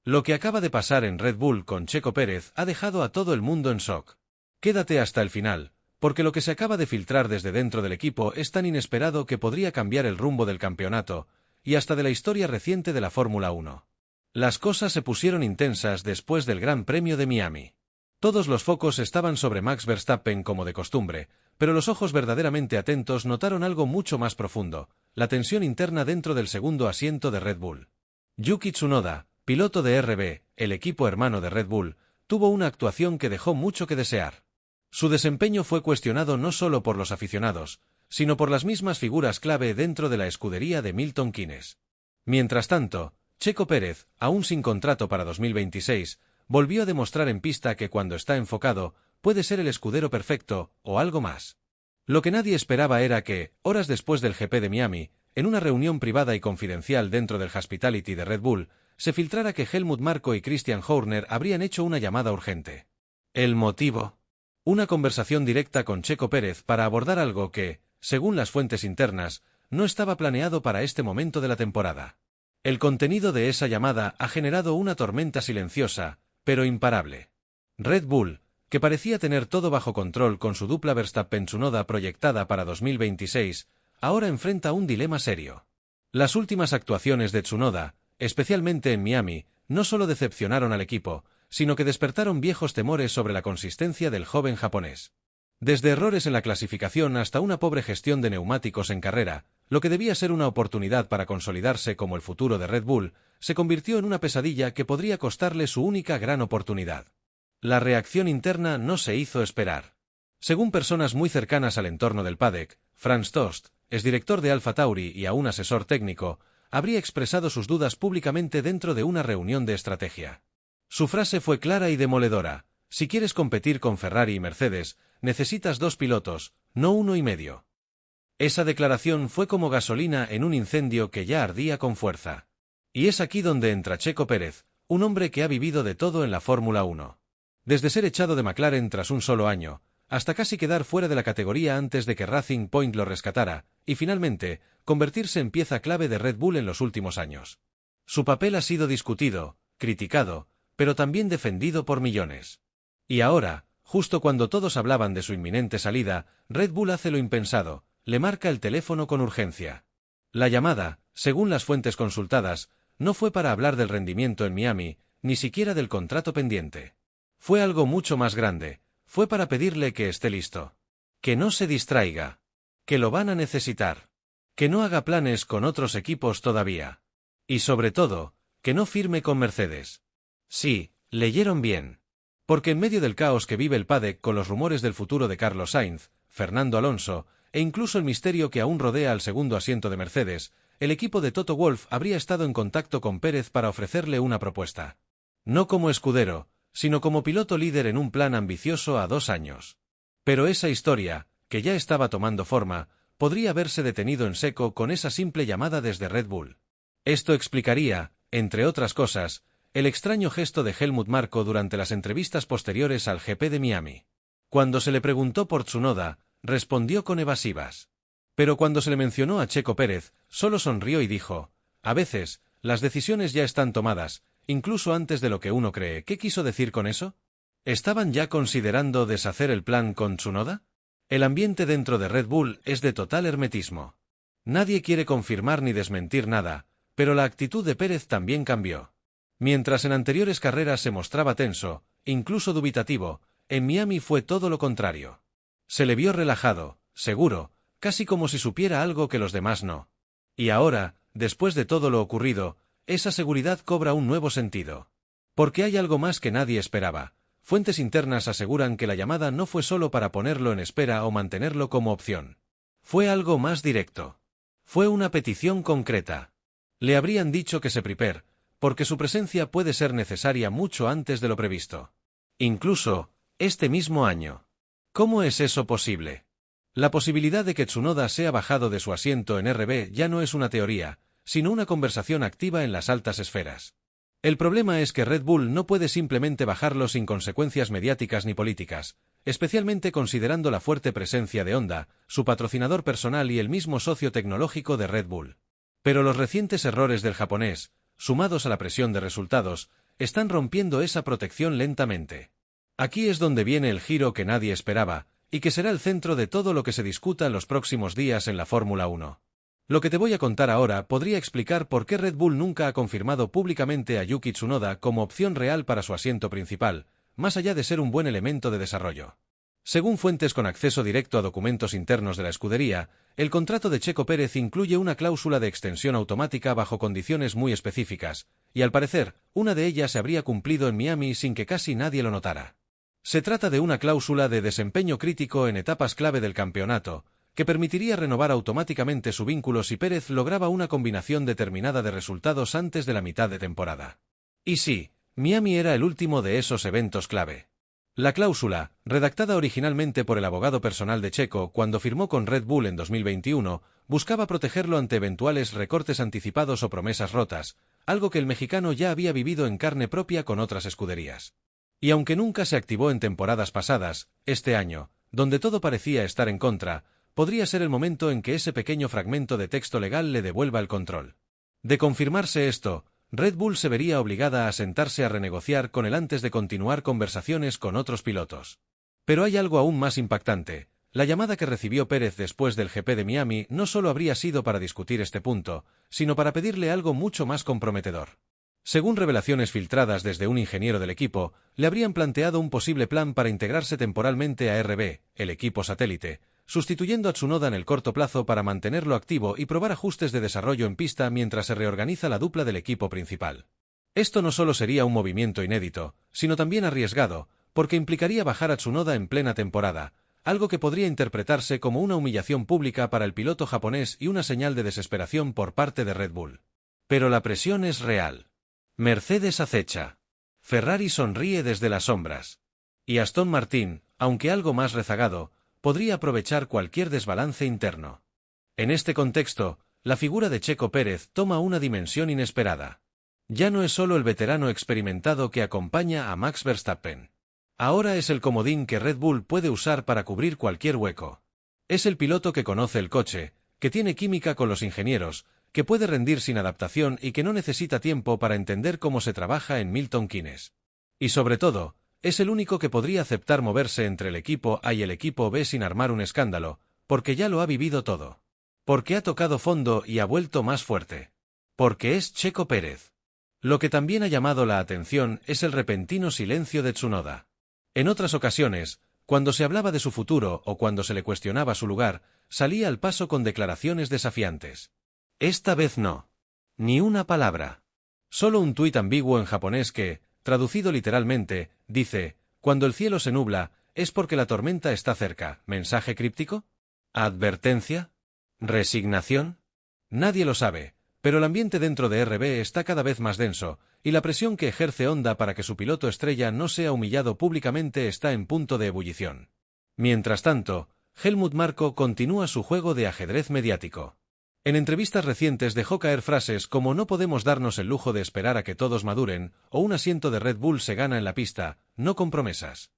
Lo que acaba de pasar en Red Bull con Checo Pérez ha dejado a todo el mundo en shock. Quédate hasta el final, porque lo que se acaba de filtrar desde dentro del equipo es tan inesperado que podría cambiar el rumbo del campeonato, y hasta de la historia reciente de la Fórmula 1. Las cosas se pusieron intensas después del Gran Premio de Miami. Todos los focos estaban sobre Max Verstappen como de costumbre, pero los ojos verdaderamente atentos notaron algo mucho más profundo, la tensión interna dentro del segundo asiento de Red Bull. Yuki Tsunoda, piloto de RB, el equipo hermano de Red Bull, tuvo una actuación que dejó mucho que desear. Su desempeño fue cuestionado no solo por los aficionados, sino por las mismas figuras clave dentro de la escudería de Milton Keynes. Mientras tanto, Checo Pérez, aún sin contrato para 2026, volvió a demostrar en pista que cuando está enfocado, puede ser el escudero perfecto, o algo más. Lo que nadie esperaba era que, horas después del GP de Miami, en una reunión privada y confidencial dentro del Hospitality de Red Bull, se filtrara que Helmut Marko y Christian Horner habrían hecho una llamada urgente. ¿El motivo? Una conversación directa con Checo Pérez para abordar algo que, según las fuentes internas, no estaba planeado para este momento de la temporada. El contenido de esa llamada ha generado una tormenta silenciosa, pero imparable. Red Bull, que parecía tener todo bajo control con su dupla Verstappen-Tsunoda proyectada para 2026, ahora enfrenta un dilema serio. Las últimas actuaciones de Tsunoda, especialmente en Miami, no solo decepcionaron al equipo, sino que despertaron viejos temores sobre la consistencia del joven japonés. Desde errores en la clasificación hasta una pobre gestión de neumáticos en carrera, lo que debía ser una oportunidad para consolidarse como el futuro de Red Bull, se convirtió en una pesadilla que podría costarle su única gran oportunidad. La reacción interna no se hizo esperar. Según personas muy cercanas al entorno del paddock, Franz Tost, exdirector de Alfa Tauri y aún asesor técnico, habría expresado sus dudas públicamente dentro de una reunión de estrategia. Su frase fue clara y demoledora: si quieres competir con Ferrari y Mercedes, necesitas 2 pilotos, no 1,5. Esa declaración fue como gasolina en un incendio que ya ardía con fuerza. Y es aquí donde entra Checo Pérez, un hombre que ha vivido de todo en la Fórmula 1. Desde ser echado de McLaren tras un solo año, hasta casi quedar fuera de la categoría antes de que Racing Point lo rescatara, y finalmente, convertirse en pieza clave de Red Bull en los últimos años. Su papel ha sido discutido, criticado, pero también defendido por millones. Y ahora, justo cuando todos hablaban de su inminente salida, Red Bull hace lo impensado, le marca el teléfono con urgencia. La llamada, según las fuentes consultadas, no fue para hablar del rendimiento en Miami, ni siquiera del contrato pendiente. Fue algo mucho más grande, fue para pedirle que esté listo. Que no se distraiga. Que lo van a necesitar. Que no haga planes con otros equipos todavía. Y sobre todo, que no firme con Mercedes. Sí, leyeron bien. Porque en medio del caos que vive el paddock con los rumores del futuro de Carlos Sainz, Fernando Alonso, e incluso el misterio que aún rodea al segundo asiento de Mercedes, el equipo de Toto Wolff habría estado en contacto con Pérez para ofrecerle una propuesta. No como escudero, sino como piloto líder en un plan ambicioso a 2 años. Pero esa historia, que ya estaba tomando forma, podría haberse detenido en seco con esa simple llamada desde Red Bull. Esto explicaría, entre otras cosas, el extraño gesto de Helmut Marko durante las entrevistas posteriores al GP de Miami. Cuando se le preguntó por Tsunoda, respondió con evasivas. Pero cuando se le mencionó a Checo Pérez, solo sonrió y dijo: a veces, las decisiones ya están tomadas, incluso antes de lo que uno cree. ¿Qué quiso decir con eso? ¿Estaban ya considerando deshacer el plan con Tsunoda? El ambiente dentro de Red Bull es de total hermetismo. Nadie quiere confirmar ni desmentir nada, pero la actitud de Pérez también cambió. Mientras en anteriores carreras se mostraba tenso, incluso dubitativo, en Miami fue todo lo contrario. Se le vio relajado, seguro, casi como si supiera algo que los demás no. Y ahora, después de todo lo ocurrido, esa seguridad cobra un nuevo sentido. Porque hay algo más que nadie esperaba. Fuentes internas aseguran que la llamada no fue solo para ponerlo en espera o mantenerlo como opción. Fue algo más directo. Fue una petición concreta. Le habrían dicho que se prepare, porque su presencia puede ser necesaria mucho antes de lo previsto. Incluso, este mismo año. ¿Cómo es eso posible? La posibilidad de que Tsunoda sea bajado de su asiento en RB ya no es una teoría, sino una conversación activa en las altas esferas. El problema es que Red Bull no puede simplemente bajarlo sin consecuencias mediáticas ni políticas, especialmente considerando la fuerte presencia de Honda, su patrocinador personal y el mismo socio tecnológico de Red Bull. Pero los recientes errores del japonés, sumados a la presión de resultados, están rompiendo esa protección lentamente. Aquí es donde viene el giro que nadie esperaba, y que será el centro de todo lo que se discuta en los próximos días en la Fórmula 1. Lo que te voy a contar ahora podría explicar por qué Red Bull nunca ha confirmado públicamente a Yuki Tsunoda como opción real para su asiento principal, más allá de ser un buen elemento de desarrollo. Según fuentes con acceso directo a documentos internos de la escudería, el contrato de Checo Pérez incluye una cláusula de extensión automática bajo condiciones muy específicas, y al parecer, una de ellas se habría cumplido en Miami sin que casi nadie lo notara. Se trata de una cláusula de desempeño crítico en etapas clave del campeonato, que permitiría renovar automáticamente su vínculo si Pérez lograba una combinación determinada de resultados antes de la mitad de temporada. Y sí, Miami era el último de esos eventos clave. La cláusula, redactada originalmente por el abogado personal de Checo cuando firmó con Red Bull en 2021, buscaba protegerlo ante eventuales recortes anticipados o promesas rotas, algo que el mexicano ya había vivido en carne propia con otras escuderías. Y aunque nunca se activó en temporadas pasadas, este año, donde todo parecía estar en contra, podría ser el momento en que ese pequeño fragmento de texto legal le devuelva el control. De confirmarse esto, Red Bull se vería obligada a sentarse a renegociar con él antes de continuar conversaciones con otros pilotos. Pero hay algo aún más impactante. La llamada que recibió Pérez después del GP de Miami no solo habría sido para discutir este punto, sino para pedirle algo mucho más comprometedor. Según revelaciones filtradas desde un ingeniero del equipo, le habrían planteado un posible plan para integrarse temporalmente a RB, el equipo satélite, sustituyendo a Tsunoda en el corto plazo para mantenerlo activo y probar ajustes de desarrollo en pista mientras se reorganiza la dupla del equipo principal. Esto no solo sería un movimiento inédito, sino también arriesgado, porque implicaría bajar a Tsunoda en plena temporada, algo que podría interpretarse como una humillación pública para el piloto japonés y una señal de desesperación por parte de Red Bull. Pero la presión es real. Mercedes acecha. Ferrari sonríe desde las sombras. Y Aston Martin, aunque algo más rezagado, podría aprovechar cualquier desbalance interno. En este contexto, la figura de Checo Pérez toma una dimensión inesperada. Ya no es solo el veterano experimentado que acompaña a Max Verstappen. Ahora es el comodín que Red Bull puede usar para cubrir cualquier hueco. Es el piloto que conoce el coche, que tiene química con los ingenieros, que puede rendir sin adaptación y que no necesita tiempo para entender cómo se trabaja en Milton Keynes. Y sobre todo, es el único que podría aceptar moverse entre el equipo A y el equipo B sin armar un escándalo, porque ya lo ha vivido todo. Porque ha tocado fondo y ha vuelto más fuerte. Porque es Checo Pérez. Lo que también ha llamado la atención es el repentino silencio de Tsunoda. En otras ocasiones, cuando se hablaba de su futuro o cuando se le cuestionaba su lugar, salía al paso con declaraciones desafiantes. Esta vez no. Ni una palabra. Solo un tuit ambiguo en japonés que, traducido literalmente, dice, cuando el cielo se nubla, es porque la tormenta está cerca. ¿Mensaje críptico? ¿Advertencia? ¿Resignación? Nadie lo sabe, pero el ambiente dentro de RB está cada vez más denso, y la presión que ejerce Honda para que su piloto estrella no sea humillado públicamente está en punto de ebullición. Mientras tanto, Helmut Marko continúa su juego de ajedrez mediático. En entrevistas recientes dejó caer frases como no podemos darnos el lujo de esperar a que todos maduren, o un asiento de Red Bull se gana en la pista, no con promesas.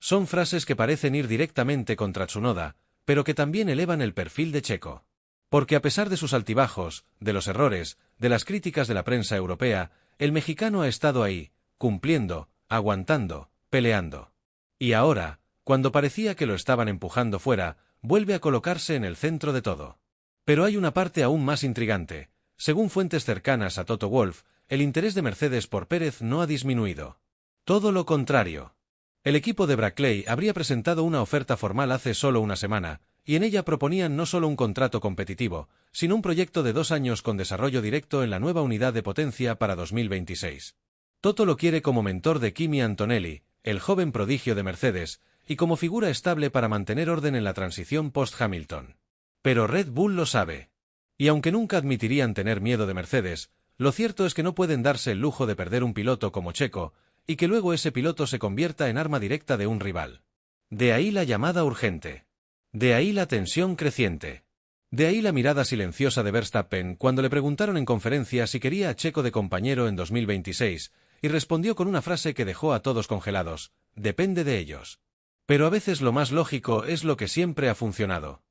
Son frases que parecen ir directamente contra Tsunoda, pero que también elevan el perfil de Checo. Porque a pesar de sus altibajos, de los errores, de las críticas de la prensa europea, el mexicano ha estado ahí, cumpliendo, aguantando, peleando. Y ahora, cuando parecía que lo estaban empujando fuera, vuelve a colocarse en el centro de todo. Pero hay una parte aún más intrigante. Según fuentes cercanas a Toto Wolff, el interés de Mercedes por Pérez no ha disminuido. Todo lo contrario. El equipo de Brackley habría presentado una oferta formal hace solo una semana, y en ella proponían no solo un contrato competitivo, sino un proyecto de 2 años con desarrollo directo en la nueva unidad de potencia para 2026. Toto lo quiere como mentor de Kimi Antonelli, el joven prodigio de Mercedes, y como figura estable para mantener orden en la transición post-Hamilton. Pero Red Bull lo sabe. Y aunque nunca admitirían tener miedo de Mercedes, lo cierto es que no pueden darse el lujo de perder un piloto como Checo, y que luego ese piloto se convierta en arma directa de un rival. De ahí la llamada urgente. De ahí la tensión creciente. De ahí la mirada silenciosa de Verstappen cuando le preguntaron en conferencia si quería a Checo de compañero en 2026, y respondió con una frase que dejó a todos congelados: depende de ellos. Pero a veces lo más lógico es lo que siempre ha funcionado.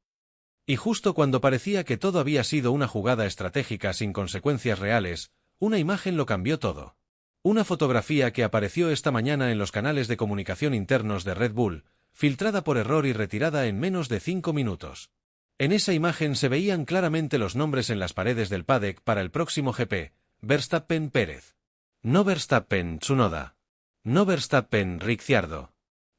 Y justo cuando parecía que todo había sido una jugada estratégica sin consecuencias reales, una imagen lo cambió todo. Una fotografía que apareció esta mañana en los canales de comunicación internos de Red Bull, filtrada por error y retirada en menos de 5 minutos. En esa imagen se veían claramente los nombres en las paredes del paddock para el próximo GP: Verstappen-Pérez. No Verstappen-Tsunoda. No Verstappen-Ricciardo.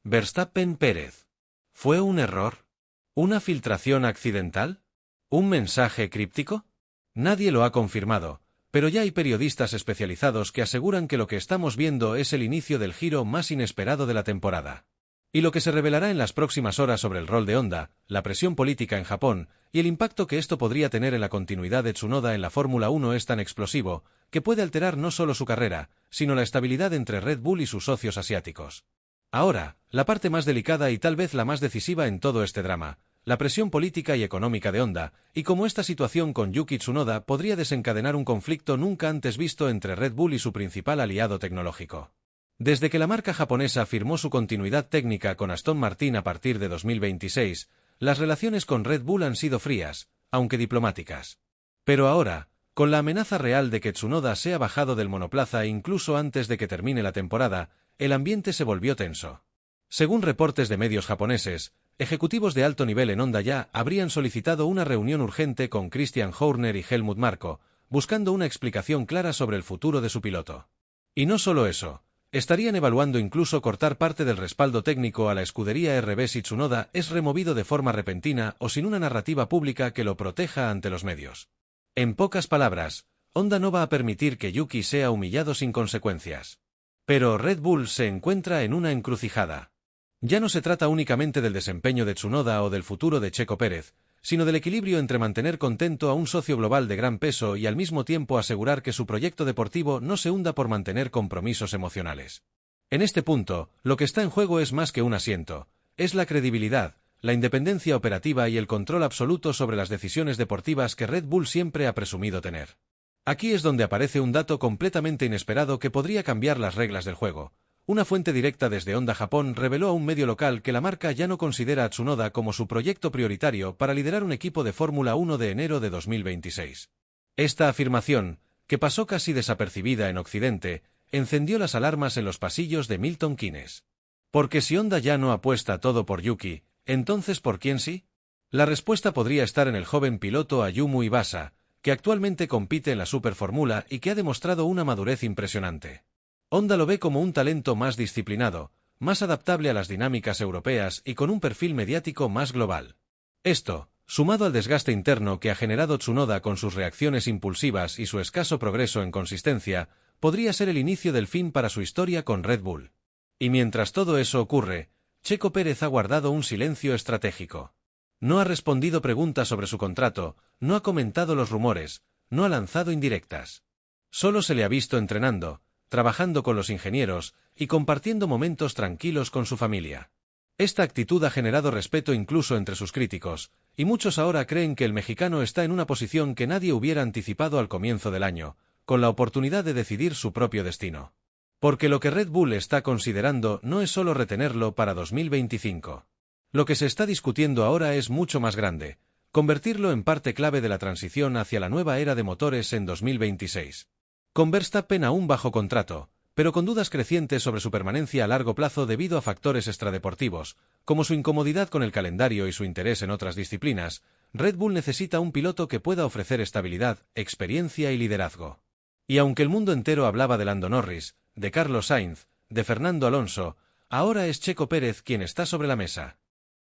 Verstappen-Pérez. ¿Fue un error? ¿Una filtración accidental? ¿Un mensaje críptico? Nadie lo ha confirmado, pero ya hay periodistas especializados que aseguran que lo que estamos viendo es el inicio del giro más inesperado de la temporada. Y lo que se revelará en las próximas horas sobre el rol de Honda, la presión política en Japón y el impacto que esto podría tener en la continuidad de Tsunoda en la Fórmula 1 es tan explosivo que puede alterar no solo su carrera, sino la estabilidad entre Red Bull y sus socios asiáticos. Ahora, la parte más delicada y tal vez la más decisiva en todo este drama: la presión política y económica de Honda, y cómo esta situación con Yuki Tsunoda podría desencadenar un conflicto nunca antes visto entre Red Bull y su principal aliado tecnológico. Desde que la marca japonesa firmó su continuidad técnica con Aston Martin a partir de 2026, las relaciones con Red Bull han sido frías, aunque diplomáticas. Pero ahora, con la amenaza real de que Tsunoda sea bajado del monoplaza incluso antes de que termine la temporada, el ambiente se volvió tenso. Según reportes de medios japoneses, ejecutivos de alto nivel en Honda ya habrían solicitado una reunión urgente con Christian Horner y Helmut Marko, buscando una explicación clara sobre el futuro de su piloto. Y no solo eso. Estarían evaluando incluso cortar parte del respaldo técnico a la escudería RB si Tsunoda es removido de forma repentina o sin una narrativa pública que lo proteja ante los medios. En pocas palabras, Honda no va a permitir que Yuki sea humillado sin consecuencias. Pero Red Bull se encuentra en una encrucijada. Ya no se trata únicamente del desempeño de Tsunoda o del futuro de Checo Pérez, sino del equilibrio entre mantener contento a un socio global de gran peso y al mismo tiempo asegurar que su proyecto deportivo no se hunda por mantener compromisos emocionales. En este punto, lo que está en juego es más que un asiento, es la credibilidad, la independencia operativa y el control absoluto sobre las decisiones deportivas que Red Bull siempre ha presumido tener. Aquí es donde aparece un dato completamente inesperado que podría cambiar las reglas del juego. Una fuente directa desde Honda Japón reveló a un medio local que la marca ya no considera a Tsunoda como su proyecto prioritario para liderar un equipo de Fórmula 1 de enero de 2026. Esta afirmación, que pasó casi desapercibida en Occidente, encendió las alarmas en los pasillos de Milton Keynes. Porque si Honda ya no apuesta todo por Yuki, ¿entonces por quién sí? La respuesta podría estar en el joven piloto Ayumu Ibasa, que actualmente compite en la Superfórmula y que ha demostrado una madurez impresionante. Honda lo ve como un talento más disciplinado, más adaptable a las dinámicas europeas y con un perfil mediático más global. Esto, sumado al desgaste interno que ha generado Tsunoda con sus reacciones impulsivas y su escaso progreso en consistencia, podría ser el inicio del fin para su historia con Red Bull. Y mientras todo eso ocurre, Checo Pérez ha guardado un silencio estratégico. No ha respondido preguntas sobre su contrato, no ha comentado los rumores, no ha lanzado indirectas. Solo se le ha visto entrenando, trabajando con los ingenieros y compartiendo momentos tranquilos con su familia. Esta actitud ha generado respeto incluso entre sus críticos, y muchos ahora creen que el mexicano está en una posición que nadie hubiera anticipado al comienzo del año, con la oportunidad de decidir su propio destino. Porque lo que Red Bull está considerando no es solo retenerlo para 2025. Lo que se está discutiendo ahora es mucho más grande: convertirlo en parte clave de la transición hacia la nueva era de motores en 2026. Con Verstappen aún bajo contrato, pero con dudas crecientes sobre su permanencia a largo plazo debido a factores extradeportivos, como su incomodidad con el calendario y su interés en otras disciplinas, Red Bull necesita un piloto que pueda ofrecer estabilidad, experiencia y liderazgo. Y aunque el mundo entero hablaba de Lando Norris, de Carlos Sainz, de Fernando Alonso, ahora es Checo Pérez quien está sobre la mesa.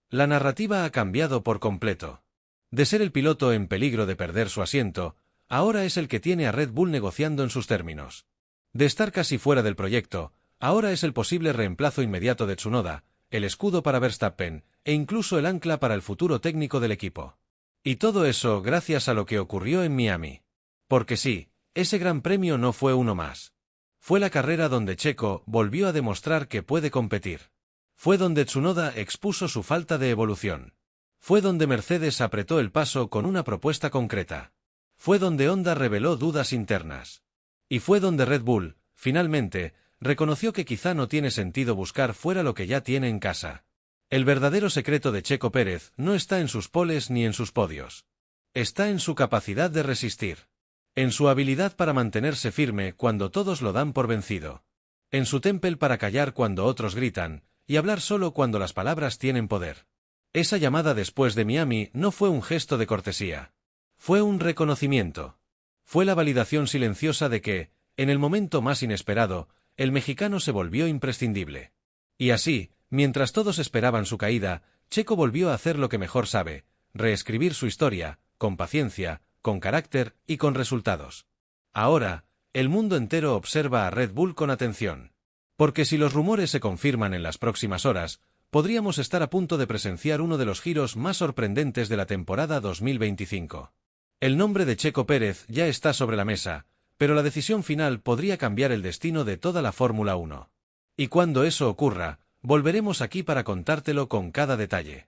La narrativa ha cambiado por completo. De ser el piloto en peligro de perder su asiento, ahora es el que tiene a Red Bull negociando en sus términos. De estar casi fuera del proyecto, ahora es el posible reemplazo inmediato de Tsunoda, el escudo para Verstappen, e incluso el ancla para el futuro técnico del equipo. Y todo eso gracias a lo que ocurrió en Miami. Porque sí, ese gran premio no fue uno más. Fue la carrera donde Checo volvió a demostrar que puede competir. Fue donde Tsunoda expuso su falta de evolución. Fue donde Mercedes apretó el paso con una propuesta concreta. Fue donde Honda reveló dudas internas. Y fue donde Red Bull, finalmente, reconoció que quizá no tiene sentido buscar fuera lo que ya tiene en casa. El verdadero secreto de Checo Pérez no está en sus poles ni en sus podios. Está en su capacidad de resistir. en su habilidad para mantenerse firme cuando todos lo dan por vencido, en su temple para callar cuando otros gritan, y hablar solo cuando las palabras tienen poder. Esa llamada después de Miami no fue un gesto de cortesía. Fue un reconocimiento. Fue la validación silenciosa de que, en el momento más inesperado, el mexicano se volvió imprescindible. Y así, mientras todos esperaban su caída, Checo volvió a hacer lo que mejor sabe, reescribir su historia, con paciencia, con carácter y con resultados. Ahora, el mundo entero observa a Red Bull con atención. Porque si los rumores se confirman en las próximas horas, podríamos estar a punto de presenciar uno de los giros más sorprendentes de la temporada 2025. El nombre de Checo Pérez ya está sobre la mesa, pero la decisión final podría cambiar el destino de toda la Fórmula 1. Y cuando eso ocurra, volveremos aquí para contártelo con cada detalle.